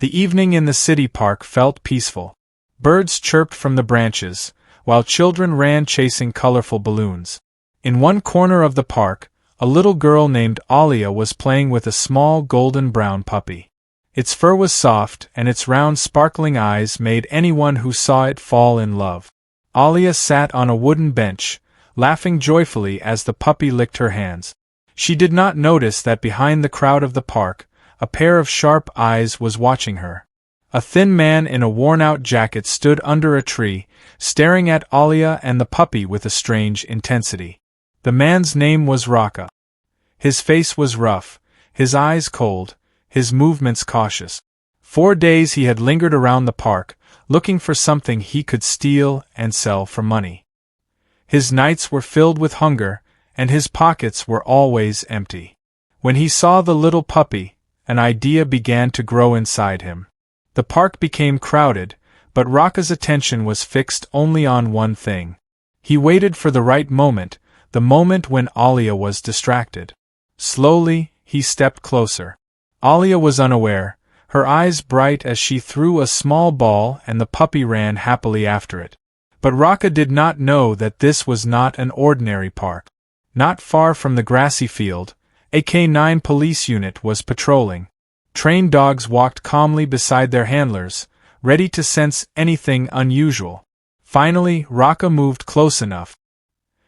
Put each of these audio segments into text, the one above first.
The evening in the city park felt peaceful. Birds chirped from the branches, while children ran chasing colorful balloons. In one corner of the park, a little girl named Alia was playing with a small golden-brown puppy. Its fur was soft, and its round sparkling eyes made anyone who saw it fall in love. Alia sat on a wooden bench, laughing joyfully as the puppy licked her hands. She did not notice that behind the crowd of the park, a pair of sharp eyes was watching her. A thin man in a worn-out jacket stood under a tree, staring at Alia and the puppy with a strange intensity. The man's name was Raka. His face was rough, his eyes cold, his movements cautious. 4 days he had lingered around the park, looking for something he could steal and sell for money. His nights were filled with hunger, and his pockets were always empty. When he saw the little puppy, an idea began to grow inside him. The park became crowded, but Raka's attention was fixed only on one thing. He waited for the right moment, the moment when Alia was distracted. Slowly, he stepped closer. Alia was unaware, her eyes bright as she threw a small ball and the puppy ran happily after it. But Raka did not know that this was not an ordinary park. Not far from the grassy field, a K9 police unit was patrolling. Trained dogs walked calmly beside their handlers, ready to sense anything unusual. Finally, Raka moved close enough.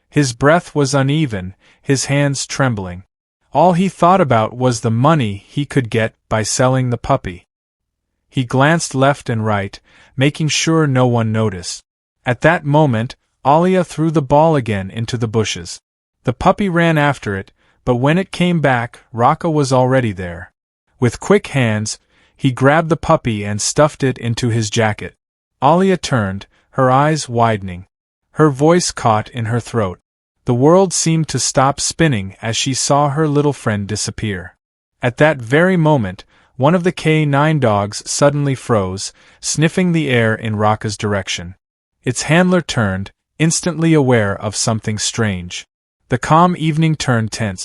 His breath was uneven, his hands trembling. All he thought about was the money he could get by selling the puppy. He glanced left and right, making sure no one noticed. At that moment, Alia threw the ball again into the bushes. The puppy ran after it, but when it came back, Raka was already there. With quick hands, he grabbed the puppy and stuffed it into his jacket. Alia turned, her eyes widening. Her voice caught in her throat. The world seemed to stop spinning as she saw her little friend disappear. At that very moment, one of the K9 dogs suddenly froze, sniffing the air in Raka's direction. Its handler turned, instantly aware of something strange. The calm evening turned tense.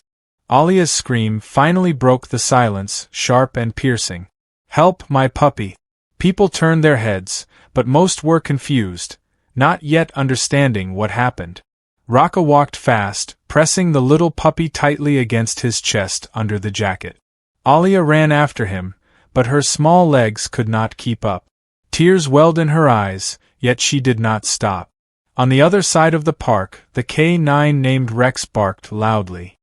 Alia's scream finally broke the silence, sharp and piercing. "Help, my puppy!" People turned their heads, but most were confused, not yet understanding what happened. Raka walked fast, pressing the little puppy tightly against his chest under the jacket. Alia ran after him, but her small legs could not keep up. Tears welled in her eyes, yet she did not stop. On the other side of the park, the K9 named Rex barked loudly.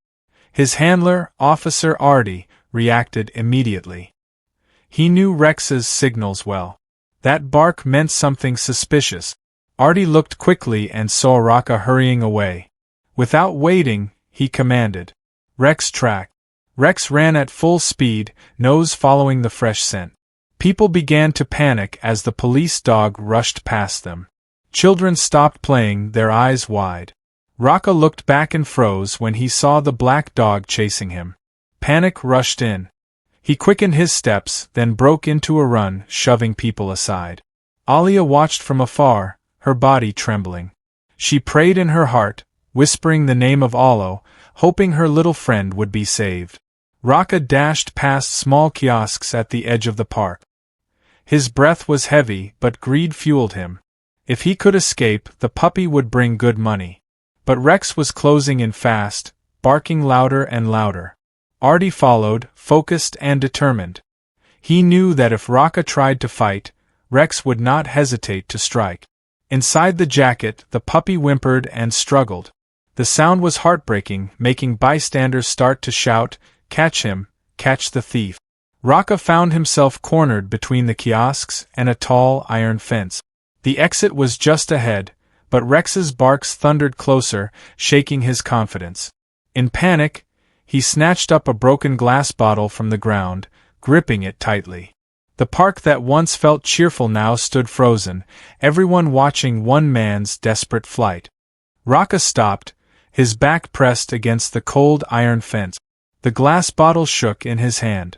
His handler, Officer Artie, reacted immediately. He knew Rex's signals well. That bark meant something suspicious. Artie looked quickly and saw Raka hurrying away. Without waiting, he commanded, "Rex track." Rex ran at full speed, nose following the fresh scent. People began to panic as the police dog rushed past them. Children stopped playing, their eyes wide. Raka looked back and froze when he saw the black dog chasing him. Panic rushed in. He quickened his steps, then broke into a run, shoving people aside. Alia watched from afar, her body trembling. She prayed in her heart, whispering the name of Allah, hoping her little friend would be saved. Raka dashed past small kiosks at the edge of the park. His breath was heavy, but greed fueled him. If he could escape, the puppy would bring good money. But Rex was closing in fast, barking louder and louder. Artie followed, focused and determined. He knew that if Raka tried to fight, Rex would not hesitate to strike. Inside the jacket, the puppy whimpered and struggled. The sound was heartbreaking, making bystanders start to shout, "Catch him, catch the thief." Raka found himself cornered between the kiosks and a tall iron fence. The exit was just ahead, but Rex's barks thundered closer, shaking his confidence. In panic, he snatched up a broken glass bottle from the ground, gripping it tightly. The park that once felt cheerful now stood frozen, everyone watching one man's desperate flight. Raka stopped, his back pressed against the cold iron fence. The glass bottle shook in his hand.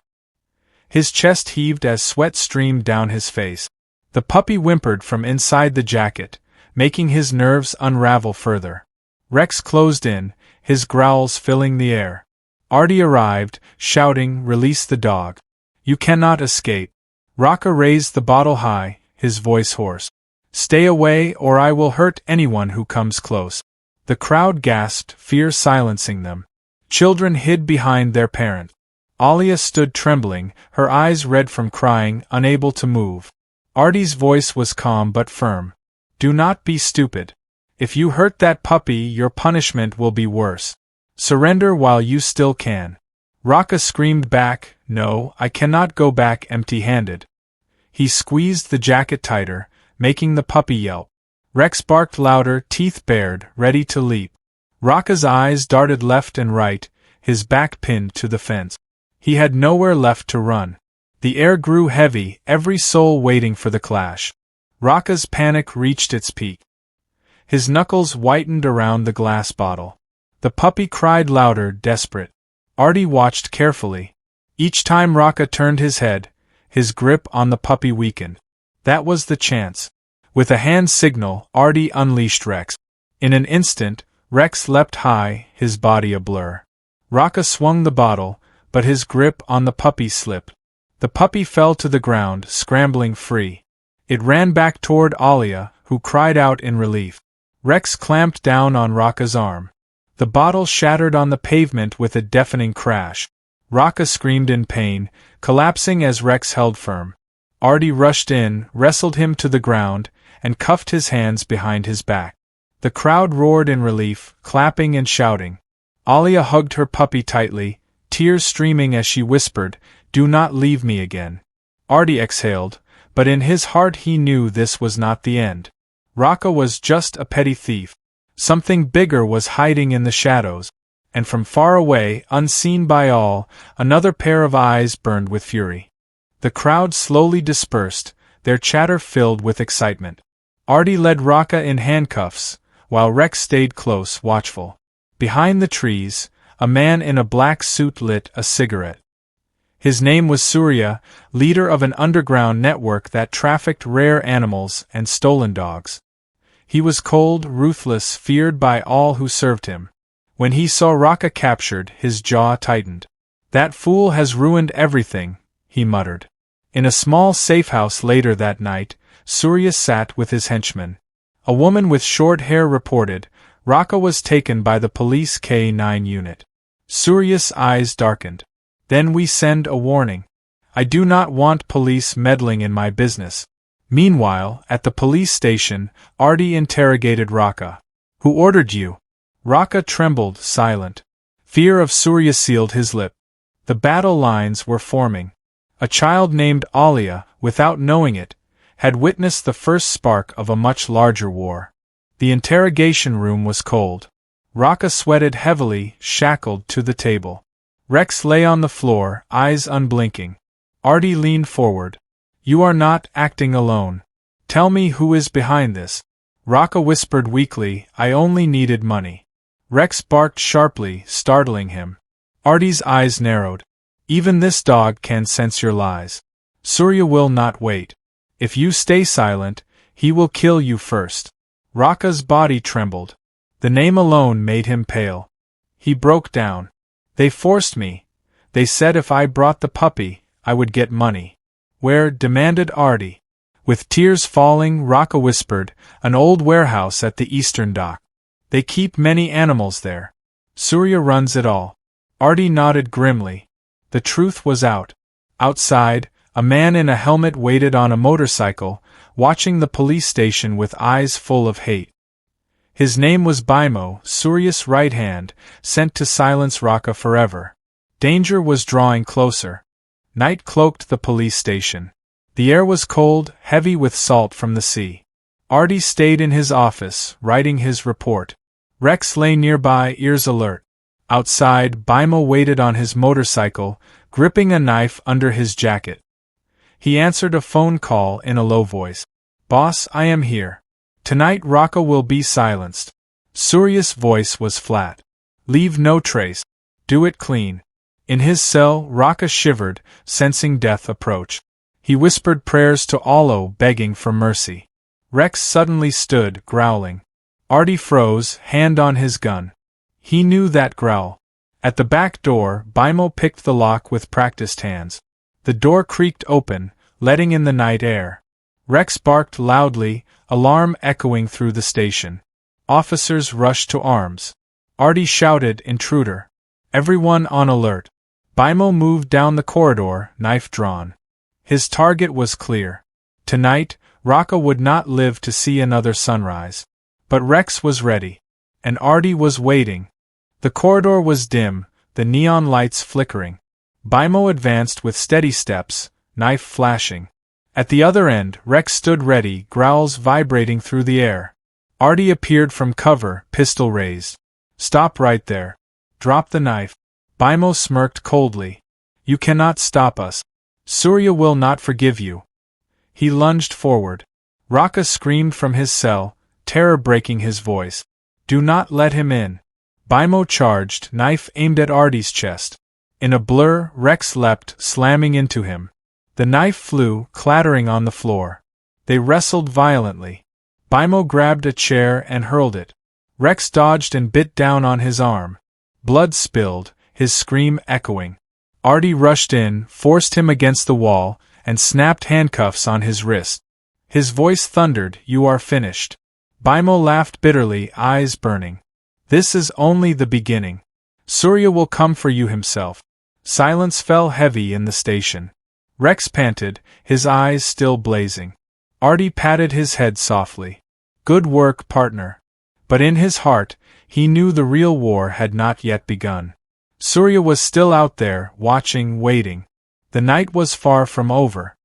His chest heaved as sweat streamed down his face. The puppy whimpered from inside the jacket, making his nerves unravel further. Rex closed in, his growls filling the air. Artie arrived, shouting, "Release the dog. You cannot escape." Raka raised the bottle high, his voice hoarse. "Stay away, or I will hurt anyone who comes close." The crowd gasped, fear silencing them. Children hid behind their parent. Alia stood trembling, her eyes red from crying, unable to move. Artie's voice was calm but firm. "Do not be stupid. If you hurt that puppy, your punishment will be worse. Surrender while you still can." Raka screamed back, "No, I cannot go back empty-handed." He squeezed the jacket tighter, making the puppy yelp. Rex barked louder, teeth bared, ready to leap. Raka's eyes darted left and right, his back pinned to the fence. He had nowhere left to run. The air grew heavy, every soul waiting for the clash. Raka's panic reached its peak. His knuckles whitened around the glass bottle. The puppy cried louder, desperate. Artie watched carefully. Each time Raka turned his head, his grip on the puppy weakened. That was the chance. With a hand signal, Artie unleashed Rex. In an instant, Rex leapt high, his body a blur. Raka swung the bottle, but his grip on the puppy slipped. The puppy fell to the ground, scrambling free. It ran back toward Alia, who cried out in relief. Rex clamped down on Raka's arm. The bottle shattered on the pavement with a deafening crash. Raka screamed in pain, collapsing as Rex held firm. Artie rushed in, wrestled him to the ground, and cuffed his hands behind his back. The crowd roared in relief, clapping and shouting. Alia hugged her puppy tightly, tears streaming as she whispered, "Do not leave me again." Artie exhaled, but in his heart he knew this was not the end. Raka was just a petty thief. Something bigger was hiding in the shadows, and from far away, unseen by all, another pair of eyes burned with fury. The crowd slowly dispersed, their chatter filled with excitement. Artie led Raka in handcuffs, while Rex stayed close, watchful. Behind the trees, a man in a black suit lit a cigarette. His name was Surya, leader of an underground network that trafficked rare animals and stolen dogs. He was cold, ruthless, feared by all who served him. When he saw Raka captured, his jaw tightened. "That fool has ruined everything," he muttered. In a small safe house later that night, Surya sat with his henchmen. A woman with short hair reported, Raka was taken by the police K9 unit. Surya's eyes darkened. "Then we send a warning. I do not want police meddling in my business." Meanwhile, at the police station, Artie interrogated Raka. "Who ordered you?" Raka trembled, silent. Fear of Surya sealed his lip. The battle lines were forming. A child named Alia, without knowing it, had witnessed the first spark of a much larger war. The interrogation room was cold. Raka sweated heavily, shackled to the table. Rex lay on the floor, eyes unblinking. Artie leaned forward. "You are not acting alone. Tell me who is behind this." Raka whispered weakly, "I only needed money." Rex barked sharply, startling him. Artie's eyes narrowed. "Even this dog can sense your lies. Surya will not wait. If you stay silent, he will kill you first." Raka's body trembled. The name alone made him pale. He broke down. "They forced me. They said if I brought the puppy, I would get money." "Where?" demanded Artie. With tears falling, Raka whispered, "An old warehouse at the eastern dock. They keep many animals there. Surya runs it all." Artie nodded grimly. The truth was out. Outside, a man in a helmet waited on a motorcycle, watching the police station with eyes full of hate. His name was Bimo, Surya's right hand, sent to silence Raka forever. Danger was drawing closer. Night cloaked the police station. The air was cold, heavy with salt from the sea. Artie stayed in his office, writing his report. Rex lay nearby, ears alert. Outside, Bimo waited on his motorcycle, gripping a knife under his jacket. He answered a phone call in a low voice. "Boss, I am here. Tonight Raka will be silenced." Surya's voice was flat. "Leave no trace. Do it clean." In his cell, Raka shivered, sensing death approach. He whispered prayers to Allah, begging for mercy. Rex suddenly stood, growling. Artie froze, hand on his gun. He knew that growl. At the back door, Bimo picked the lock with practiced hands. The door creaked open, letting in the night air. Rex barked loudly, alarm echoing through the station. Officers rushed to arms. Artie shouted, "Intruder!" Everyone on alert. Bimo moved down the corridor, knife drawn. His target was clear. Tonight, Rocca would not live to see another sunrise. But Rex was ready. And Artie was waiting. The corridor was dim, the neon lights flickering. Bimo advanced with steady steps, knife flashing. At the other end, Rex stood ready, growls vibrating through the air. Artie appeared from cover, pistol raised. "Stop right there. Drop the knife." Bimo smirked coldly. "You cannot stop us. Surya will not forgive you." He lunged forward. Rocca screamed from his cell, terror breaking his voice. "Do not let him in." Bimo charged, knife aimed at Artie's chest. In a blur, Rex leapt, slamming into him. The knife flew, clattering on the floor. They wrestled violently. Bimo grabbed a chair and hurled it. Rex dodged and bit down on his arm. Blood spilled, his scream echoing. Artie rushed in, forced him against the wall, and snapped handcuffs on his wrist. His voice thundered, "You are finished." Bimo laughed bitterly, eyes burning. "This is only the beginning. Surya will come for you himself." Silence fell heavy in the station. Rex panted, his eyes still blazing. Artie patted his head softly. "Good work, partner." But in his heart, he knew the real war had not yet begun. Surya was still out there, watching, waiting. The night was far from over.